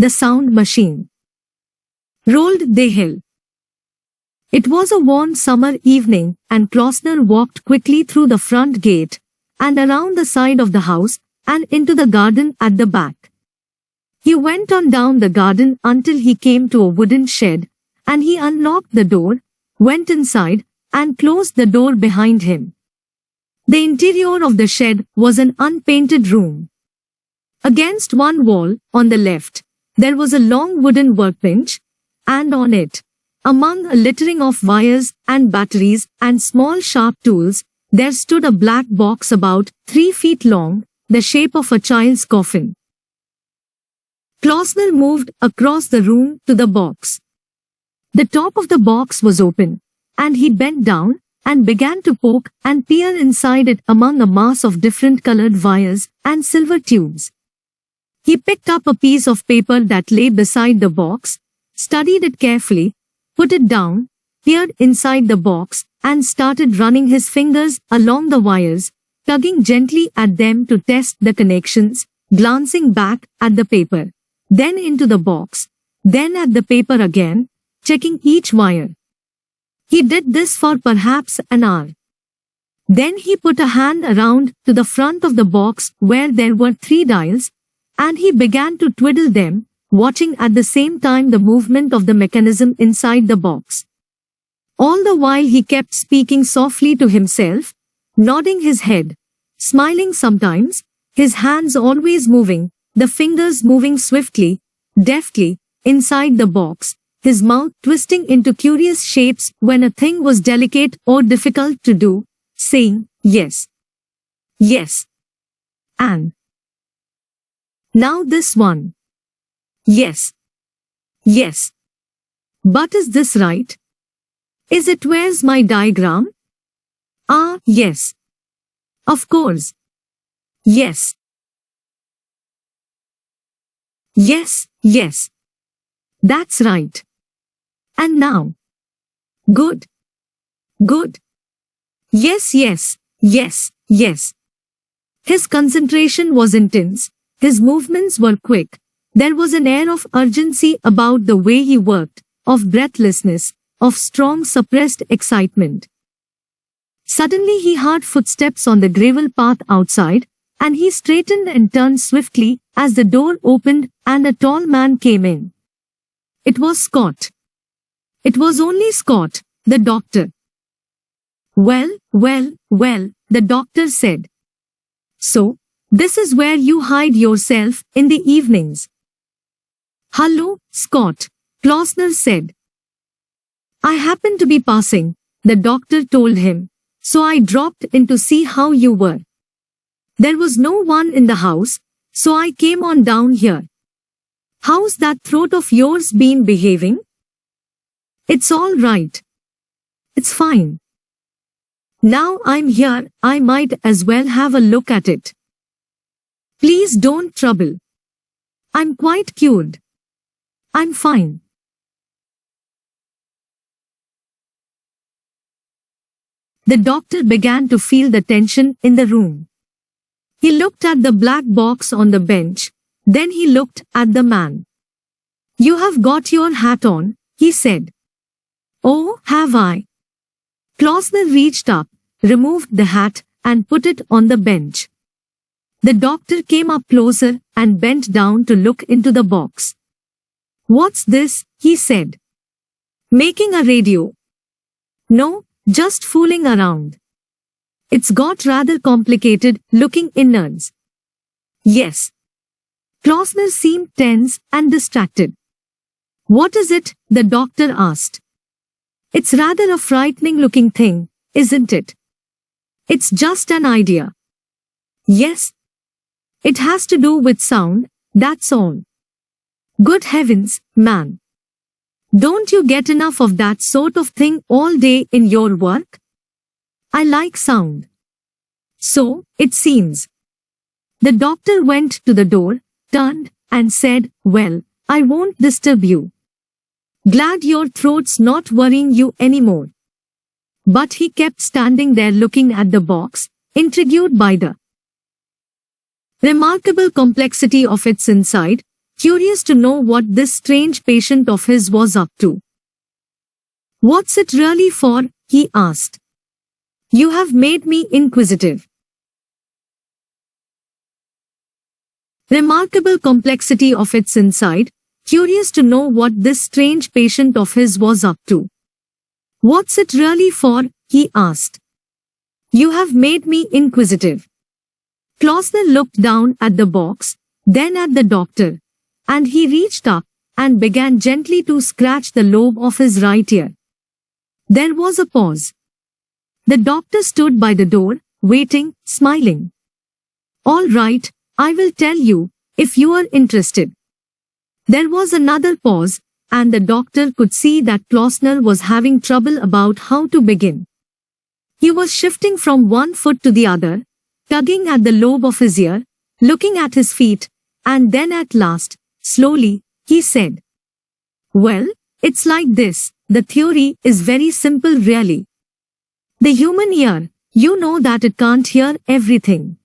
The Sound Machine. Roald Dahl. It was a warm summer evening, and Klausner walked quickly through the front gate, and around the side of the house, and into the garden at the back. He went on down the garden until he came to a wooden shed, and he unlocked the door, went inside, and closed the door behind him. The interior of the shed was an unpainted room. Against one wall, on the left, there was a long wooden workbench, and on it, among a littering of wires and batteries and small sharp tools, there stood a black box about 3 feet long, the shape of a child's coffin. Klausner moved across the room to the box. The top of the box was open, and he bent down and began to poke and peer inside it among a mass of different colored wires and silver tubes. He picked up a piece of paper that lay beside the box, studied it carefully, put it down, peered inside the box, and started running his fingers along the wires, tugging gently at them to test the connections, glancing back at the paper, then into the box, then at the paper again, checking each wire. He did this for perhaps an hour. Then he put a hand around to the front of the box where there were 3 dials, and he began to twiddle them, watching at the same time the movement of the mechanism inside the box. All the while he kept speaking softly to himself, nodding his head, smiling sometimes, his hands always moving, the fingers moving swiftly, deftly, inside the box, his mouth twisting into curious shapes when a thing was delicate or difficult to do, saying, yes, yes, and now this one. Yes. Yes. But is this right? Is it where's my diagram? Ah, yes. Of course. Yes. Yes, yes. That's right. And now. Good. Good. Yes, yes, yes, yes. His concentration was intense, his movements were quick. There was an air of urgency about the way he worked, of breathlessness, of strong suppressed excitement. Suddenly he heard footsteps on the gravel path outside, and he straightened and turned swiftly as the door opened and a tall man came in. It was Scott. It was only Scott, the doctor. Well, the doctor said. So, this is where you hide yourself in the evenings. Hello, Scott, Klausner said. I happened to be passing, the doctor told him, so I dropped in to see how you were. There was no one in the house, so I came on down here. How's that throat of yours been behaving? It's all right. It's fine. Now I'm here, I might as well have a look at it. Please don't trouble. I'm quite cured. I'm fine. The doctor began to feel the tension in the room. He looked at the black box on the bench, then he looked at the man. You have got your hat on, he said. Oh, have I? Klausner reached up, removed the hat, and put it on the bench. The doctor came up closer and bent down to look into the box. What's this? He said. Making a radio. No, just fooling around. It's got rather complicated looking innards. Yes. Klausner seemed tense and distracted. What is it? The doctor asked. It's rather a frightening looking thing, isn't it? It's just an idea. Yes. It has to do with sound, that's all. Good heavens, man. Don't you get enough of that sort of thing all day in your work? I like sound. So, it seems. The doctor went to the door, turned, and said, well, I won't disturb you. Glad your throat's not worrying you anymore. But he kept standing there looking at the box, intrigued by the remarkable complexity of its inside, curious to know what this strange patient of his was up to. "What's it really for?" he asked. "You have made me inquisitive." Remarkable complexity of its inside, curious to know what this strange patient of his was up to. "What's it really for?" he asked. "You have made me inquisitive." Klausner looked down at the box, then at the doctor, and he reached up and began gently to scratch the lobe of his right ear. There was a pause. The doctor stood by the door, waiting, smiling. "All right, I will tell you, if you are interested." There was another pause, and the doctor could see that Klausner was having trouble about how to begin. He was shifting from one foot to the other, tugging at the lobe of his ear, looking at his feet, and then at last, slowly, he said, "Well, it's like this, the theory is very simple really. The human ear, you know that it can't hear everything.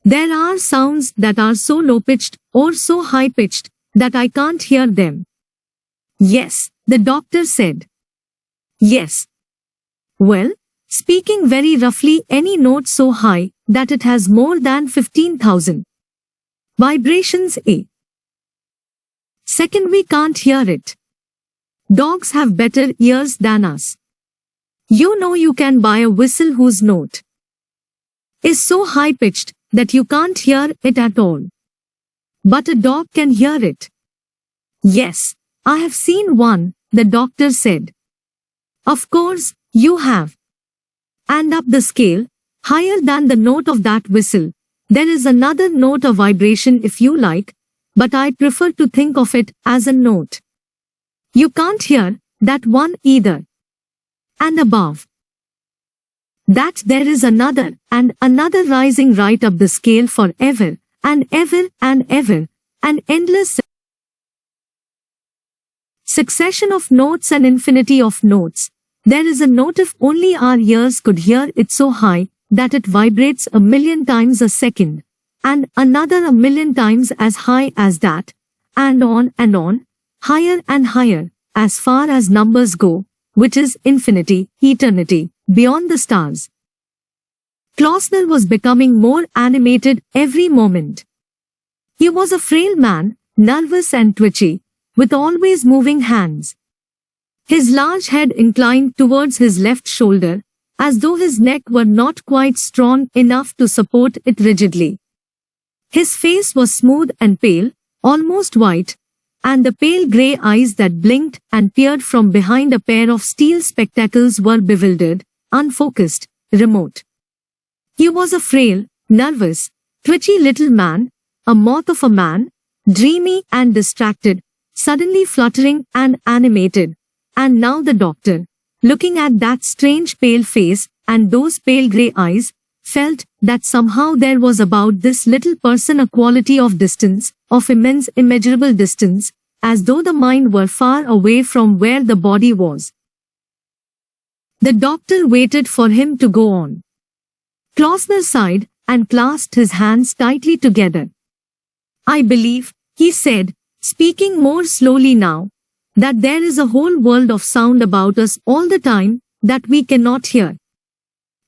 There are sounds that are so low-pitched or so high-pitched that I can't hear them." "Yes," the doctor said. "Yes. Well, speaking very roughly, any note so high that it has more than 15,000 vibrations a second, we can't hear it. Dogs have better ears than us. You know, you can buy a whistle whose note is so high-pitched that you can't hear it at all. But a dog can hear it." "Yes, I have seen one," the doctor said. "Of course, you have. And up the scale, higher than the note of that whistle, there is another note, a vibration if you like, but I prefer to think of it as a note. You can't hear that one either. And above that there is another and another rising right up the scale forever and ever and ever, an endless succession of notes, an infinity of notes. There is a note if only our ears could hear it, so high that it vibrates 1,000,000 times a second, and another 1,000,000 times as high as that, and on, higher and higher, as far as numbers go, which is infinity, eternity, beyond the stars." Klausner was becoming more animated every moment. He was a frail man, nervous and twitchy, with always moving hands. His large head inclined towards his left shoulder, as though his neck were not quite strong enough to support it rigidly. His face was smooth and pale, almost white, and the pale grey eyes that blinked and peered from behind a pair of steel spectacles were bewildered, unfocused, remote. He was a frail, nervous, twitchy little man, a moth of a man, dreamy and distracted, suddenly fluttering and animated. And now the doctor, looking at that strange pale face and those pale grey eyes, felt that somehow there was about this little person a quality of distance, of immense immeasurable distance, as though the mind were far away from where the body was. The doctor waited for him to go on. Klausner sighed and clasped his hands tightly together. "I believe," he said, speaking more slowly now, "that there is a whole world of sound about us all the time that we cannot hear.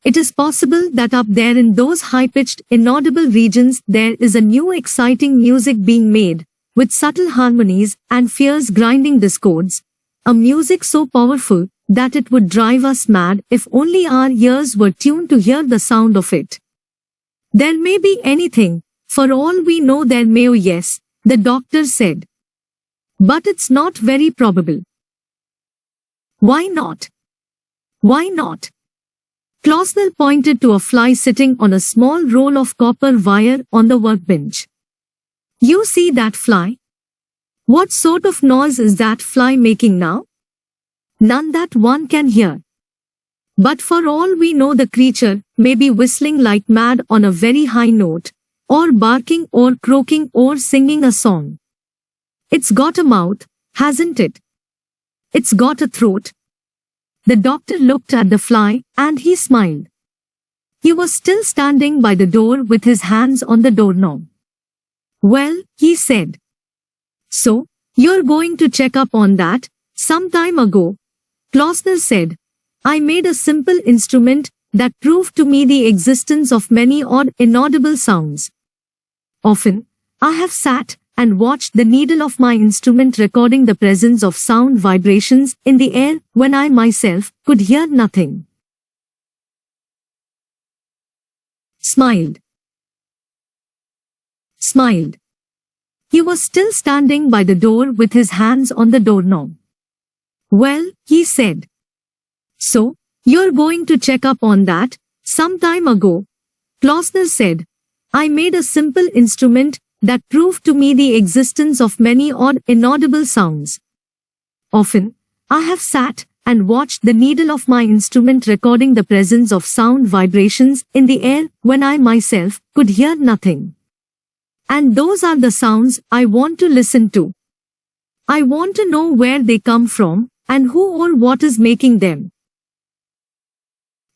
It is possible that up there in those high-pitched, inaudible regions there is a new exciting music being made, with subtle harmonies and fierce grinding discords, a music so powerful that it would drive us mad if only our ears were tuned to hear the sound of it. There may be anything, for all we know there may." "Oh yes," the doctor said. "But it's not very probable." "Why not?" "Why not?" Klausner pointed to a fly sitting on a small roll of copper wire on the workbench. "You see that fly? What sort of noise is that fly making now? None that one can hear. But for all we know the creature may be whistling like mad on a very high note, or barking or croaking or singing a song. It's got a mouth, hasn't it? It's got a throat." The doctor looked at the fly, and he smiled. He was still standing by the door with his hands on the doorknob. "Well," he said, So, you're going to check up on that? Some time ago, Klausner said. I made a simple instrument that proved to me the existence of many odd inaudible sounds. Often, I have sat and watched the needle of my instrument recording the presence of sound vibrations in the air when I myself could hear nothing. Smiled. He was still standing by the door with his hands on the doorknob. Well, he said. So, you're going to check up on that? Some time ago, Klausner said. I made a simple instrument that proved to me the existence of many odd inaudible sounds. Often, I have sat and watched the needle of my instrument recording the presence of sound vibrations in the air when I myself could hear nothing. And those are the sounds I want to listen to. I want to know where they come from and who or what is making them.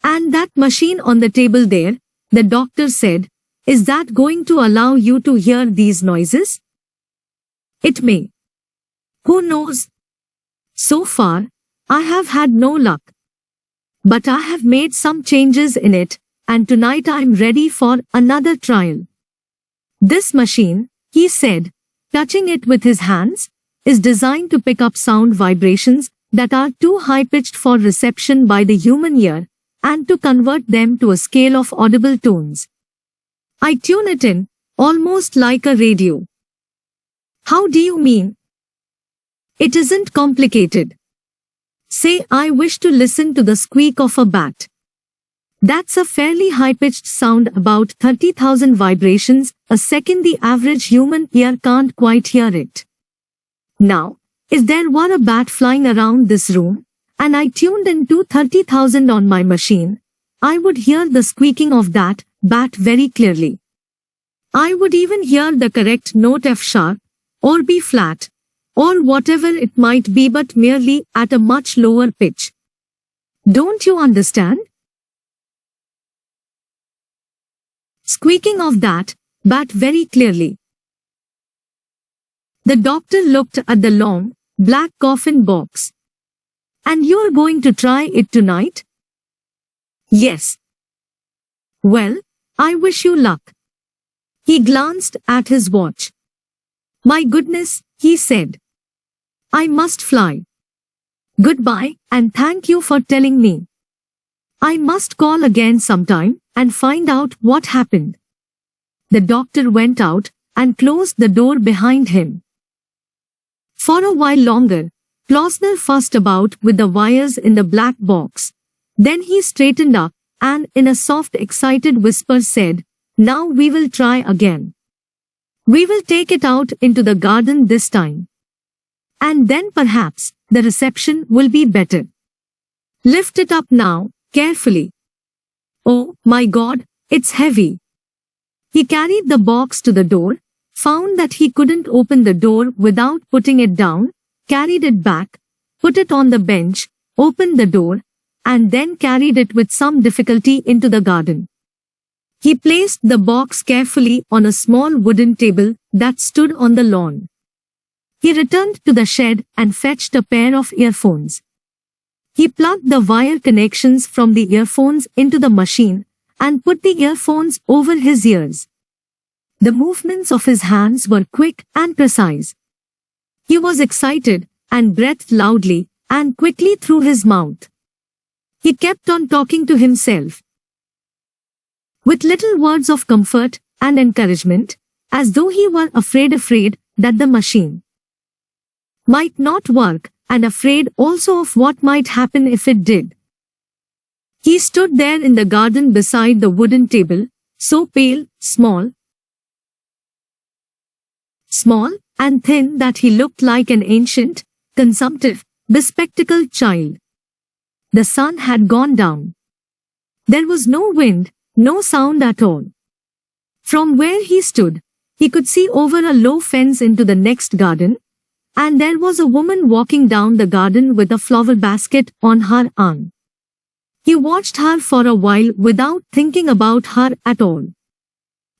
And that machine on the table there, the doctor said, is that going to allow you to hear these noises? It may. Who knows? So far, I have had no luck. But I have made some changes in it, and tonight I'm ready for another trial. This machine, he said, touching it with his hands, is designed to pick up sound vibrations that are too high-pitched for reception by the human ear, and to convert them to a scale of audible tones. I tune it in, almost like a radio. How do you mean? It isn't complicated. Say I wish to listen to the squeak of a bat. That's a fairly high-pitched sound, about 30,000 vibrations a second. The average human ear can't quite hear it. Now, if there were a bat flying around this room, and I tuned in to 30,000 on my machine, I would hear the squeaking of that bat very clearly. I would even hear the correct note F sharp, or B flat, or whatever it might be, but merely at a much lower pitch. Don't you understand? Squeaking of that bat very clearly. The doctor looked at the long, black coffin box. And you're going to try it tonight? Yes. Well, I wish you luck. He glanced at his watch. My goodness, he said. I must fly. Goodbye, and thank you for telling me. I must call again sometime and find out what happened. The doctor went out and closed the door behind him. For a while longer, Klausner fussed about with the wires in the black box. Then he straightened up and in a soft, excited whisper said, Now we will try again. We will take it out into the garden this time. And then perhaps the reception will be better. Lift it up now, carefully. Oh, my God, it's heavy. He carried the box to the door, found that he couldn't open the door without putting it down, carried it back, put it on the bench, opened the door, and then carried it with some difficulty into the garden. He placed the box carefully on a small wooden table that stood on the lawn. He returned to the shed and fetched a pair of earphones. He plugged the wire connections from the earphones into the machine and put the earphones over his ears. The movements of his hands were quick and precise. He was excited and breathed loudly and quickly through his mouth. He kept on talking to himself with little words of comfort and encouragement, as though he were afraid that the machine might not work, and afraid also of what might happen if it did. He stood there in the garden beside the wooden table, so pale, small and thin that he looked like an ancient, consumptive, bespectacled child. The sun had gone down. There was no wind, no sound at all. From where he stood, he could see over a low fence into the next garden, and there was a woman walking down the garden with a flower basket on her arm. He watched her for a while without thinking about her at all.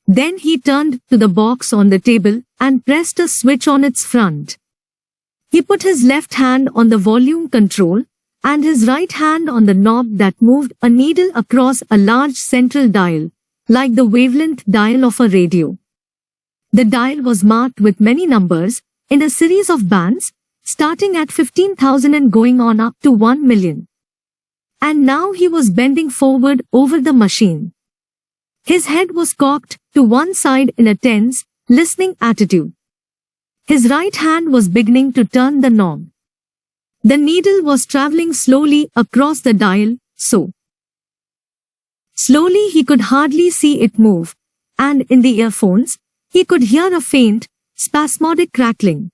Then he turned to the box on the table and pressed a switch on its front. He put his left hand on the volume control and his right hand on the knob that moved a needle across a large central dial, like the wavelength dial of a radio. The dial was marked with many numbers, in a series of bands, starting at 15,000 and going on up to 1 million. And now he was bending forward over the machine. His head was cocked to one side in a tense, listening attitude. His right hand was beginning to turn the knob. The needle was traveling slowly across the dial, so slowly he could hardly see it move, and in the earphones, he could hear a faint, spasmodic crackling.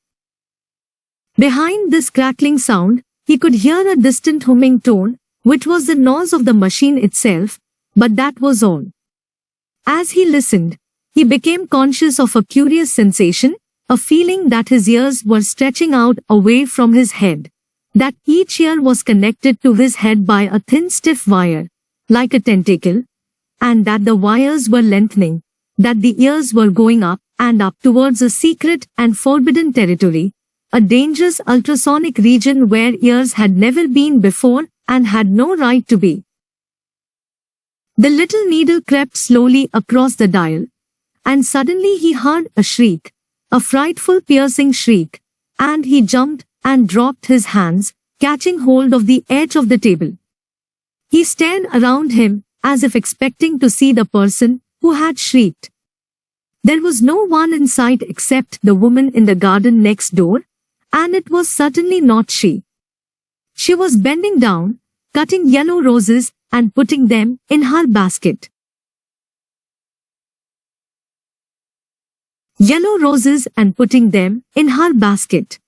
Behind this crackling sound, he could hear a distant humming tone, which was the noise of the machine itself, but that was all. As he listened, he became conscious of a curious sensation, a feeling that his ears were stretching out away from his head, that each ear was connected to his head by a thin stiff wire, like a tentacle, and that the wires were lengthening, that the ears were going up and up towards a secret and forbidden territory, a dangerous ultrasonic region where ears had never been before and had no right to be. The little needle crept slowly across the dial, and suddenly he heard a shriek, a frightful piercing shriek, and he jumped and dropped his hands, catching hold of the edge of the table. He stared around him, as if expecting to see the person who had shrieked. There was no one in sight except the woman in the garden next door, and it was certainly not she. She was bending down, cutting yellow roses and putting them in her basket. Yellow roses and putting them in her basket.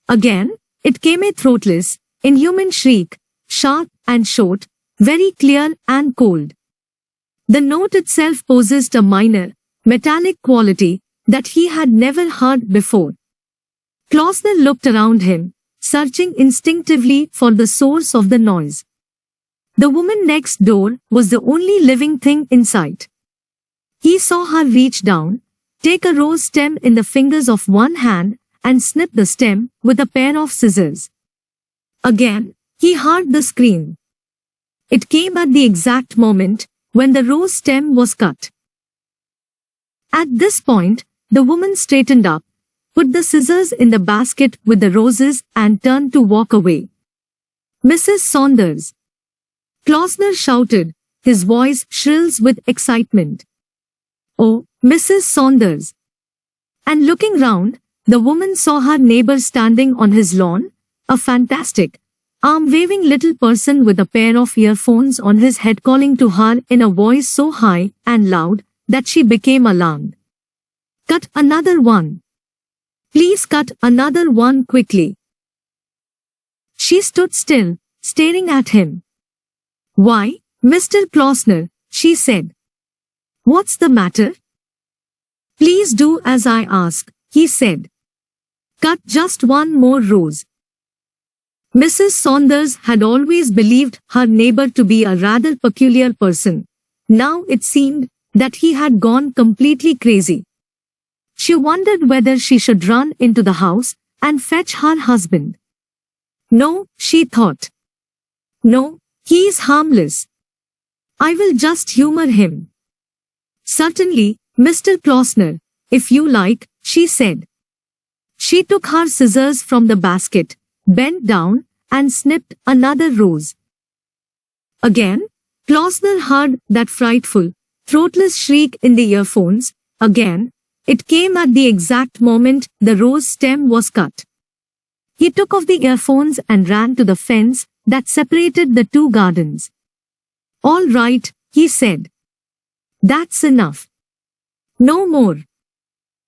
Again, it came a throatless, inhuman shriek, sharp and short, very clear and cold. The note itself possessed a minor, metallic quality that he had never heard before. Klausner looked around him, searching instinctively for the source of the noise. The woman next door was the only living thing in sight. He saw her reach down, take a rose stem in the fingers of one hand, and snip the stem with a pair of scissors. Again, he heard the scream. It came at the exact moment when the rose stem was cut. At this point, the woman straightened up, put the scissors in the basket with the roses and turned to walk away. "Mrs. Saunders!" Klausner shouted, his voice shrill with excitement. "Oh, Mrs. Saunders!" And looking round, the woman saw her neighbor standing on his lawn, a fantastic, arm-waving little person with a pair of earphones on his head calling to her in a voice so high and loud that she became alarmed. "Cut another one. Please cut another one quickly." She stood still, staring at him. "Why, Mr. Klausner," she said. "What's the matter?" "Please do as I ask," he said. "Cut just one more rose." Mrs. Saunders had always believed her neighbor to be a rather peculiar person. Now it seemed that he had gone completely crazy. She wondered whether she should run into the house and fetch her husband. "No," she thought. "No, he is harmless. I will just humor him." "Certainly, Mr. Klausner, if you like," she said. She took her scissors from the basket, bent down, and snipped another rose. Again, Klausner heard that frightful, throatless shriek in the earphones. Again, it came at the exact moment the rose stem was cut. He took off the earphones and ran to the fence that separated the two gardens. "All right," he said. "That's enough. No more.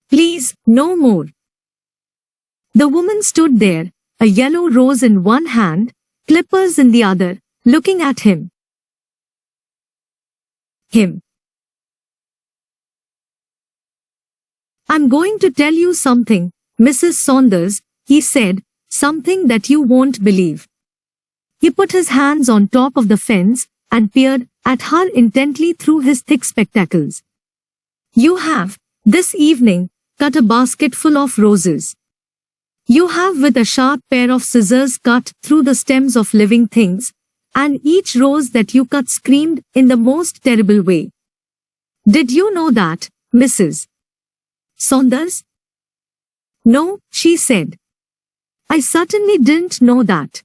Please, no more." The woman stood there, a yellow rose in one hand, clippers in the other, looking at him. "I'm going to tell you something, Mrs. Saunders," he said, "something that you won't believe." He put his hands on top of the fence and peered at her intently through his thick spectacles. You have, this evening, cut a basket full of roses. You have with a sharp pair of scissors cut through the stems of living things, and each rose that you cut screamed in the most terrible way. Did you know that, Mrs. Saunders? No, she said. I certainly didn't know that.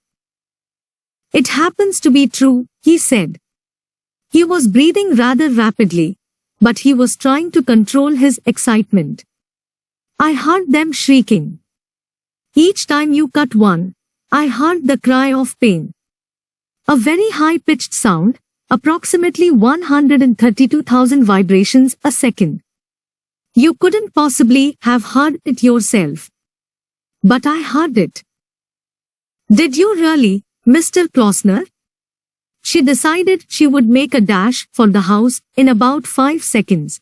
It happens to be true, he said. He was breathing rather rapidly, but he was trying to control his excitement. I heard them shrieking. Each time you cut one, I heard the cry of pain. A very high-pitched sound, approximately 132,000 vibrations a second. You couldn't possibly have heard it yourself. But I heard it. Did you really, Mr. Klausner? She decided she would make a dash for the house in about 5 seconds.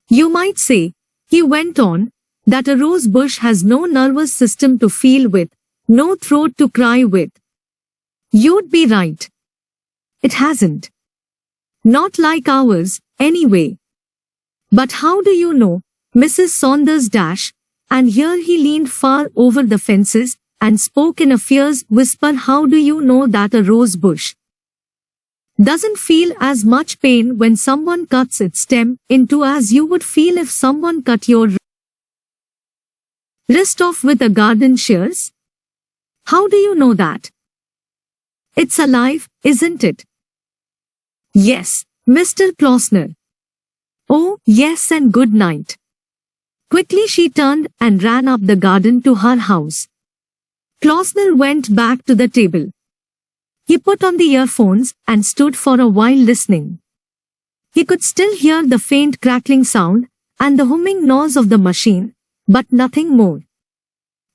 You might say, he went on, that a rose bush has no nervous system to feel with, no throat to cry with. You'd be right. It hasn't. Not like ours, anyway. But how do you know, Mrs. Saunders dash, and here he leaned far over the fences, and spoke in a fierce whisper, how do you know that a rose bush doesn't feel as much pain when someone cuts its stem in two as you would feel if someone cut your wrist off with a garden shears? How do you know that? It's alive, isn't it? Yes, Mr. Klausner. Oh, yes, and good night. Quickly she turned and ran up the garden to her house. Klausner went back to the table. He put on the earphones and stood for a while listening. He could still hear the faint crackling sound and the humming noise of the machine, but nothing more.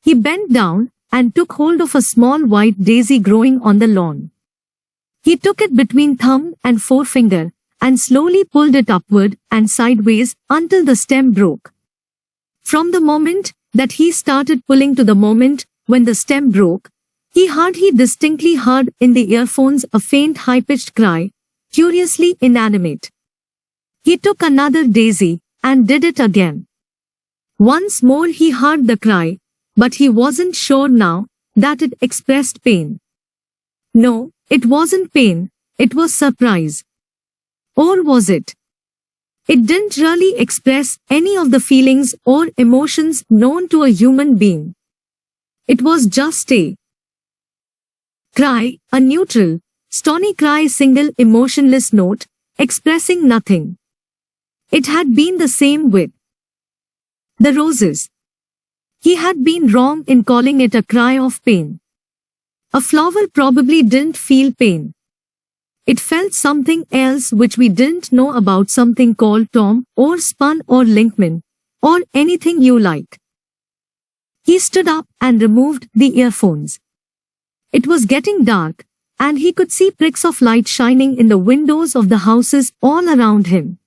He bent down and took hold of a small white daisy growing on the lawn. He took it between thumb and forefinger and slowly pulled it upward and sideways until the stem broke. From the moment that he started pulling to the moment when the stem broke, he distinctly heard in the earphones a faint high-pitched cry, curiously inanimate. He took another daisy and did it again. Once more he heard the cry, but he wasn't sure now that it expressed pain. No, it wasn't pain, it was surprise. Or was it? It didn't really express any of the feelings or emotions known to a human being. It was just a cry, a neutral, stony cry, single emotionless note, expressing nothing. It had been the same with the roses. He had been wrong in calling it a cry of pain. A flower probably didn't feel pain. It felt something else which we didn't know about, something called Tom or Spun or Linkman, or anything you like. He stood up and removed the earphones. It was getting dark, and he could see pricks of light shining in the windows of the houses all around him.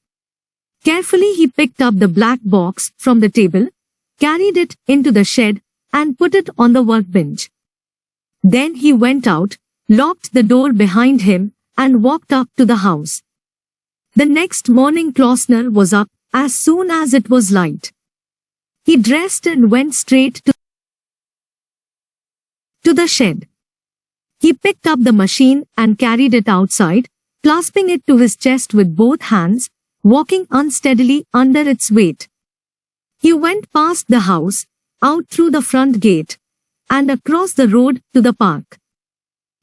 Carefully he picked up the black box from the table, carried it into the shed, and put it on the workbench. Then he went out, locked the door behind him, and walked up to the house. The next morning Klausner was up as soon as it was light. He dressed and went straight to the shed. He picked up the machine and carried it outside, clasping it to his chest with both hands, walking unsteadily under its weight. He went past the house, out through the front gate, and across the road to the park.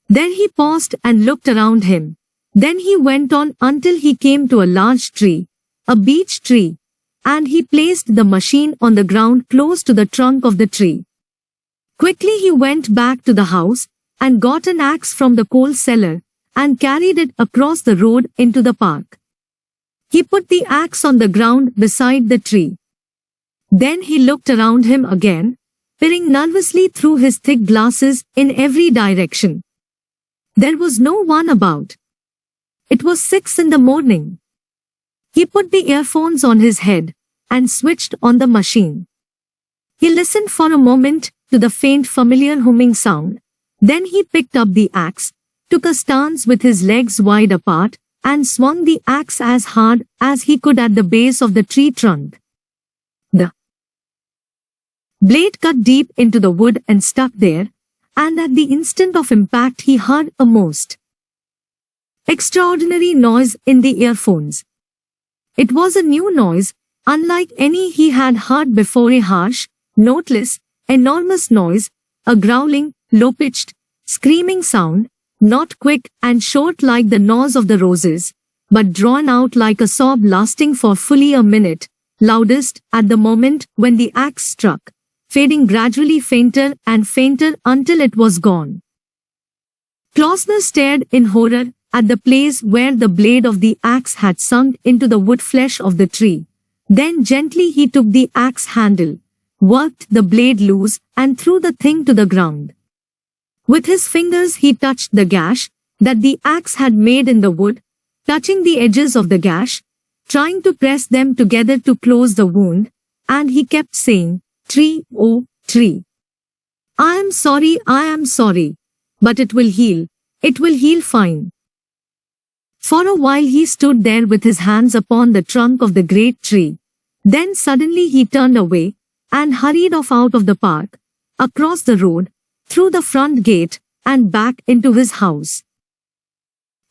Then he paused and looked around him. Then he went on until he came to a large tree, a beech tree, and he placed the machine on the ground close to the trunk of the tree. Quickly he went back to the house and got an axe from the coal cellar and carried it across the road into the park. He put the axe on the ground beside the tree. Then he looked around him again, peering nervously through his thick glasses in every direction. There was no one about. It was 6 in the morning. He put the earphones on his head and switched on the machine. He listened for a moment to the faint familiar humming sound. Then he picked up the axe, took a stance with his legs wide apart, and swung the axe as hard as he could at the base of the tree trunk. The blade cut deep into the wood and stuck there, and at the instant of impact he heard a most extraordinary noise in the earphones. It was a new noise, unlike any he had heard before, a harsh, noteless, enormous noise, a growling, low-pitched, screaming sound, not quick and short like the noise of the roses, but drawn out like a sob lasting for fully a minute, loudest at the moment when the axe struck, fading gradually fainter and fainter until it was gone. Klausner stared in horror at the place where the blade of the axe had sunk into the wood flesh of the tree. Then gently he took the axe handle, worked the blade loose, and threw the thing to the ground. With his fingers he touched the gash that the axe had made in the wood, touching the edges of the gash, trying to press them together to close the wound, and he kept saying, "Tree, oh, tree. I am sorry, but it will heal fine." For a while he stood there with his hands upon the trunk of the great tree. Then suddenly he turned away and hurried off out of the park, across the road, through the front gate, and back into his house.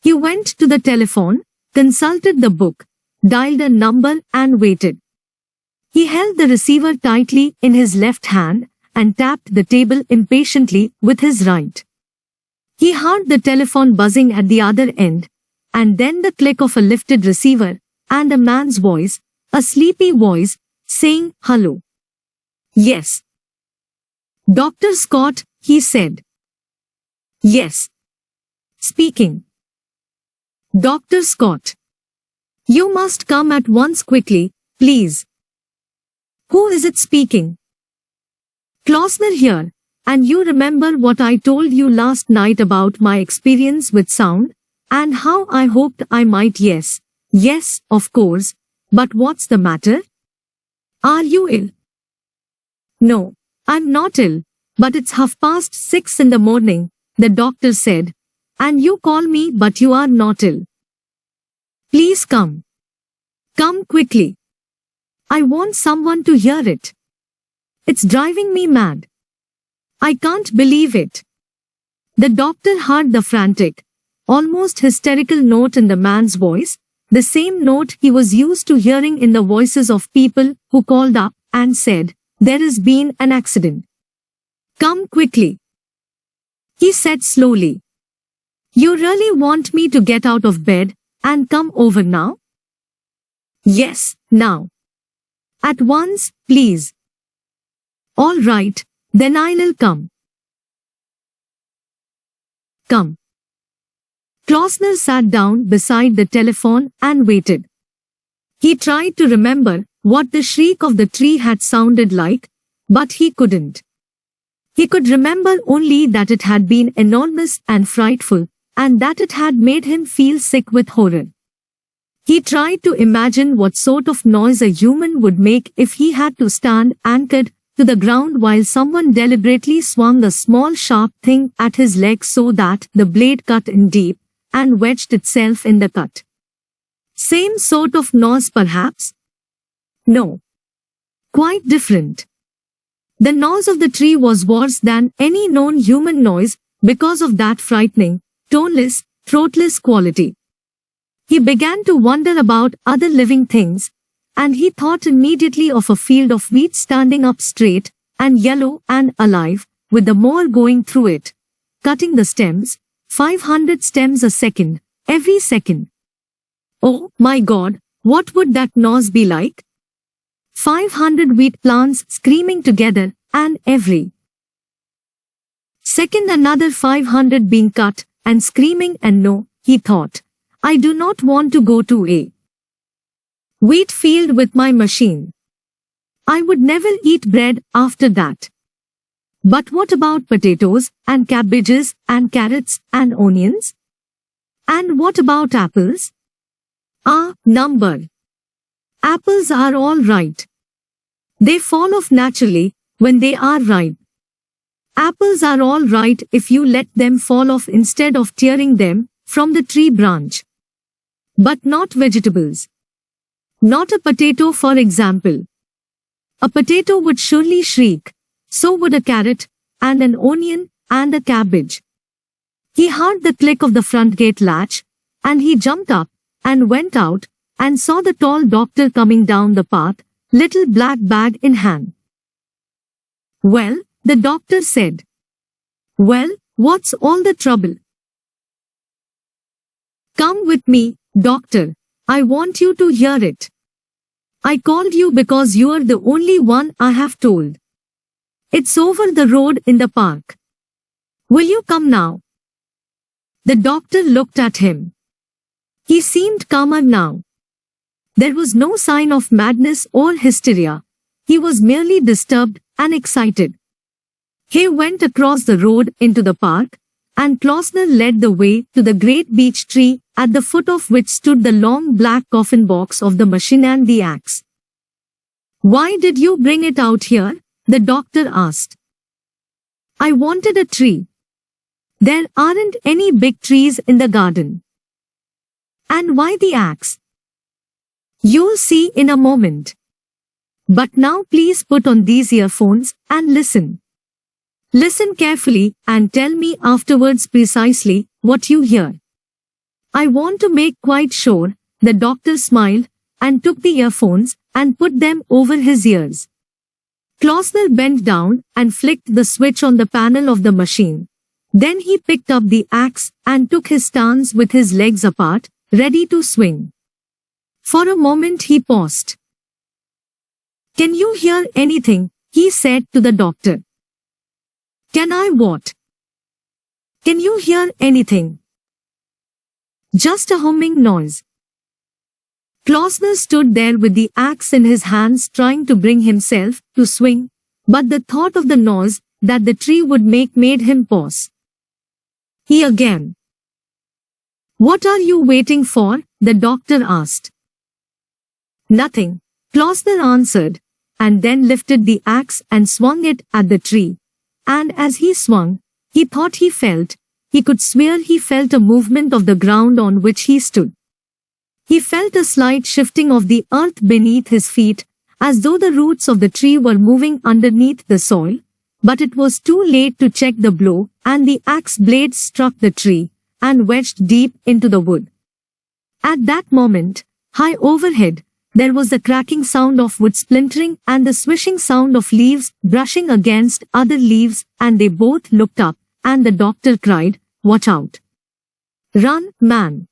He went to the telephone, consulted the book, dialed a number and waited. He held the receiver tightly in his left hand and tapped the table impatiently with his right. He heard the telephone buzzing at the other end, and then the click of a lifted receiver, and a man's voice, a sleepy voice, saying, "Hello." "Yes." "Dr. Scott," he said. "Yes. Speaking." "Dr. Scott. You must come at once quickly, please." "Who is it speaking?" "Klausner here, and you remember what I told you last night about my experience with sound, and how I hoped I might." "Yes, yes, of course, but what's the matter? Are you ill?" "No, I'm not ill, but it's 6:30 in the morning, the doctor said, and you call me but you are not ill. Please come. Come quickly. I want someone to hear it. It's driving me mad. I can't believe it." The doctor heard the frantic, almost hysterical note in the man's voice, the same note he was used to hearing in the voices of people who called up and said, "There has been an accident. Come quickly." He said slowly, "You really want me to get out of bed and come over now?" "Yes, now. At once, please." "All right, then I'll come." "Come." Klausner sat down beside the telephone and waited. He tried to remember what the shriek of the tree had sounded like, but he couldn't. He could remember only that it had been enormous and frightful, and that it had made him feel sick with horror. He tried to imagine what sort of noise a human would make if he had to stand anchored to the ground while someone deliberately swung a small sharp thing at his leg so that the blade cut in deep and wedged itself in the cut. Same sort of noise perhaps? No. Quite different. The noise of the tree was worse than any known human noise because of that frightening, toneless, throatless quality. He began to wonder about other living things, and he thought immediately of a field of wheat standing up straight and yellow and alive, with the mower going through it, cutting the stems, 500 stems a second, every second. Oh my God, what would that noise be like? 500 wheat plants screaming together, and every second another 500 being cut and screaming. And no, he thought, I do not want to go to a wheat field with my machine. I would never eat bread after that. But what about potatoes and cabbages and carrots and onions? And what about apples? Number. Apples are all right. They fall off naturally when they are ripe. Apples are all right if you let them fall off instead of tearing them from the tree branch. But not vegetables. Not a potato, for example. A potato would surely shriek. So would a carrot, and an onion, and a cabbage. He heard the click of the front gate latch, and he jumped up, and went out, and saw the tall doctor coming down the path, little black bag in hand. "Well," the doctor said. "Well, what's all the trouble?" "Come with me, doctor. I want you to hear it. I called you because you're the only one I have told. It's over the road in the park. Will you come now?" The doctor looked at him. He seemed calmer now. There was no sign of madness or hysteria. He was merely disturbed and excited. He went across the road into the park, and Klausner led the way to the great beech tree at the foot of which stood the long black coffin box of the machine and the axe. "Why did you bring it out here?" the doctor asked. "I wanted a tree. There aren't any big trees in the garden." "And why the axe?" "You'll see in a moment. But now please put on these earphones and listen. Listen carefully and tell me afterwards precisely what you hear. I want to make quite sure." The doctor smiled and took the earphones and put them over his ears. Klausner bent down and flicked the switch on the panel of the machine. Then he picked up the axe and took his stance with his legs apart, ready to swing. For a moment he paused. "Can you hear anything?" he said to the doctor. "Can I what?" "Can you hear anything?" "Just a humming noise." Klausner stood there with the axe in his hands trying to bring himself to swing, but the thought of the noise that the tree would make made him pause. He again. "What are you waiting for?" the doctor asked. "Nothing," Klausner answered, and then lifted the axe and swung it at the tree. And as he swung, he thought he could swear he felt a movement of the ground on which he stood. He felt a slight shifting of the earth beneath his feet, as though the roots of the tree were moving underneath the soil, but it was too late to check the blow, and the axe blade struck the tree, and wedged deep into the wood. At that moment, high overhead, there was the cracking sound of wood splintering and the swishing sound of leaves brushing against other leaves, and they both looked up, and the doctor cried, "Watch out! Run, man!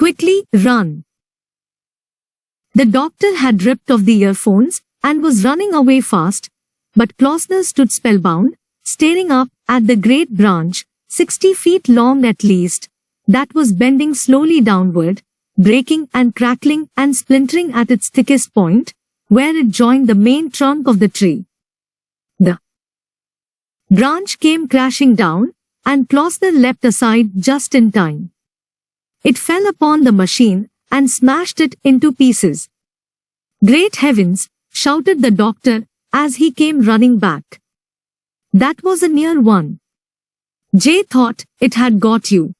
Quickly, run!" The doctor had ripped off the earphones and was running away fast, but Klausner stood spellbound, staring up at the great branch, 60 feet long at least, that was bending slowly downward, breaking and crackling and splintering at its thickest point, where it joined the main trunk of the tree. The branch came crashing down, and Klausner leapt aside just in time. It fell upon the machine and smashed it into pieces. "Great heavens!" shouted the doctor as he came running back. "That was a near one. Jay thought it had got you."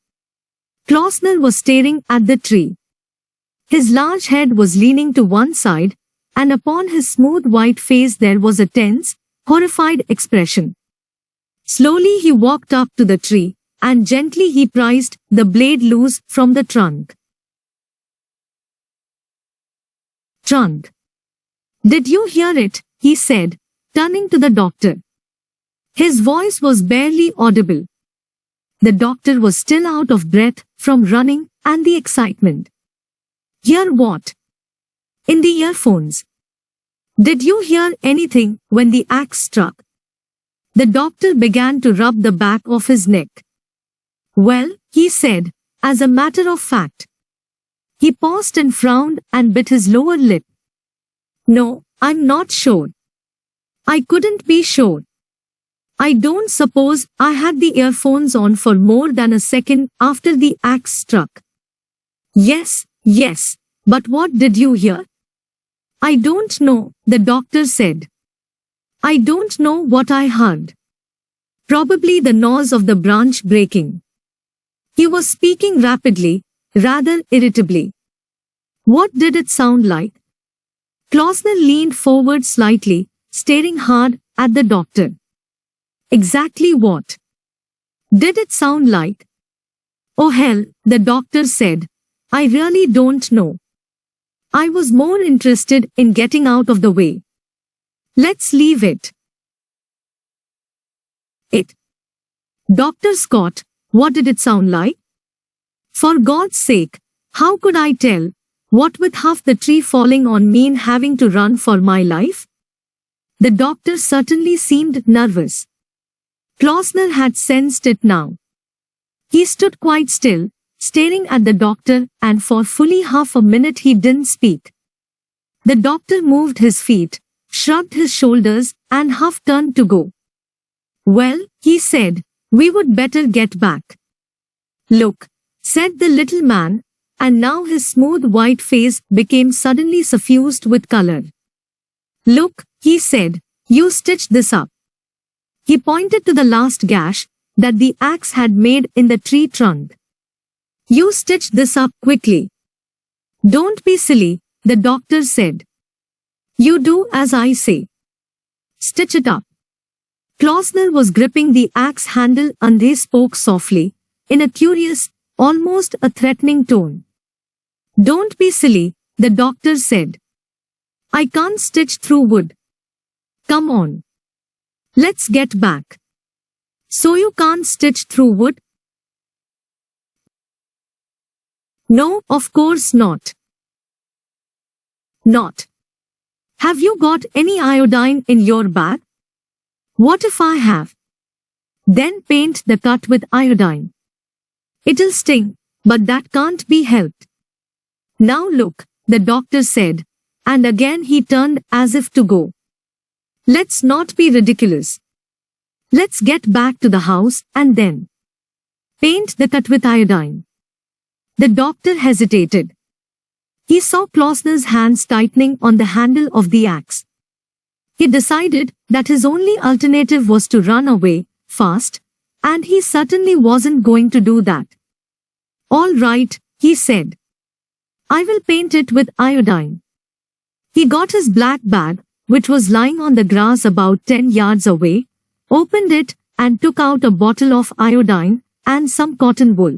Klausner was staring at the tree. His large head was leaning to one side, and upon his smooth white face there was a tense, horrified expression. Slowly he walked up to the tree, and gently he prized the blade loose from the trunk. "Trunk. Did you hear it?" he said, turning to the doctor. His voice was barely audible. The doctor was still out of breath from running and the excitement. "Hear what?" "In the earphones." "Did you hear anything when the axe struck?" The doctor began to rub the back of his neck. "Well," he said, "as a matter of fact." He paused and frowned and bit his lower lip. "No, I'm not sure. I couldn't be sure. I don't suppose I had the earphones on for more than a second after the axe struck." Yes, but what did you hear?" "I don't know," the doctor said. "I don't know what I heard. Probably the noise of the branch breaking. He was speaking rapidly, rather irritably. What did it sound like? Klausner leaned forward slightly, staring hard at the doctor. Exactly what did it sound like? Oh hell, the doctor said. I really don't know. I was more interested in getting out of the way. Let's leave it. Dr. Scott, what did it sound like? For God's sake, how could I tell? What with half the tree falling on me and having to run for my life? The doctor certainly seemed nervous. Klausner had sensed it now. He stood quite still, staring at the doctor, and for fully half a minute he didn't speak. The doctor moved his feet, shrugged his shoulders, and half turned to go. Well, he said, we would better get back. Look, said the little man, and now his smooth white face became suddenly suffused with color. Look, he said, you stitch this up. He pointed to the last gash that the axe had made in the tree trunk. You stitch this up quickly. Don't be silly, the doctor said. You do as I say. Stitch it up. Klausner was gripping the axe handle and he spoke softly, in a curious, almost a threatening tone. Don't be silly, the doctor said. I can't stitch through wood. Come on. Let's get back. So you can't stitch through wood? No, of course not. Not. Have you got any iodine in your bag? What if I have? Then paint the cut with iodine. It'll sting, but that can't be helped. Now look, the doctor said, and again he turned as if to go. Let's not be ridiculous. Let's get back to the house and then paint the cut with iodine. The doctor hesitated. He saw Klausner's hands tightening on the handle of the axe. He decided that his only alternative was to run away, fast, and he certainly wasn't going to do that. All right, he said. I will paint it with iodine. He got his black bag, which was lying on the grass about 10 yards away, opened it, and took out a bottle of iodine and some cotton wool.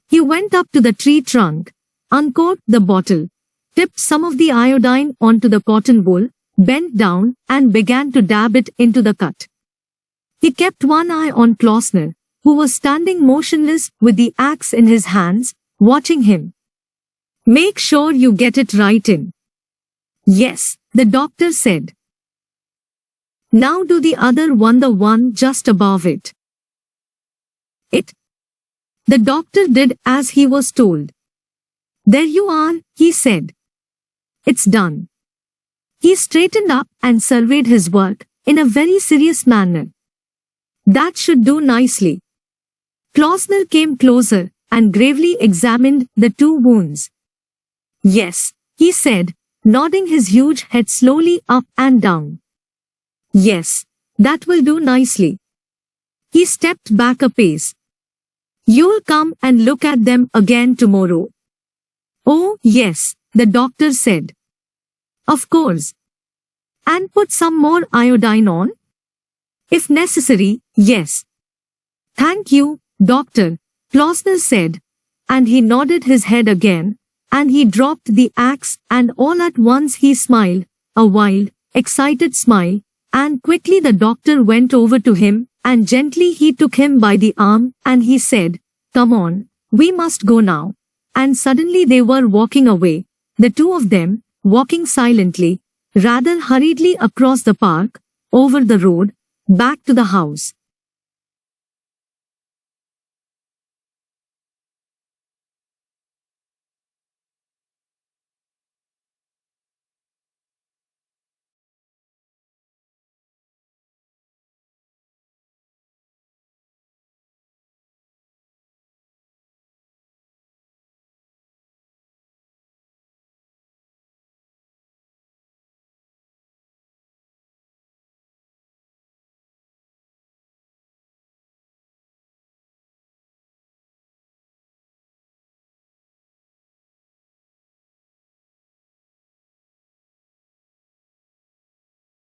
He went up to the tree trunk, uncorked the bottle, tipped some of the iodine onto the cotton wool, bent down, and began to dab it into the cut. He kept one eye on Klausner, who was standing motionless with the axe in his hands, watching him. Make sure you get it right in. Yes, the doctor said. Now do the other one, the one just above it. The doctor did as he was told. There you are, he said. It's done. He straightened up and surveyed his work in a very serious manner. That should do nicely. Klausner came closer and gravely examined the two wounds. Yes, he said, nodding his huge head slowly up and down. Yes, that will do nicely. He stepped back a pace. You'll come and look at them again tomorrow. Oh, yes, the doctor said. Of course. And put some more iodine on? If necessary, yes. Thank you, doctor, Klausner said, and he nodded his head again, and he dropped the axe, and all at once he smiled, a wild, excited smile, and quickly the doctor went over to him, and gently he took him by the arm, and he said, Come on, we must go now. And suddenly they were walking away, the two of them, walking silently, rather hurriedly across the park, over the road, back to the house.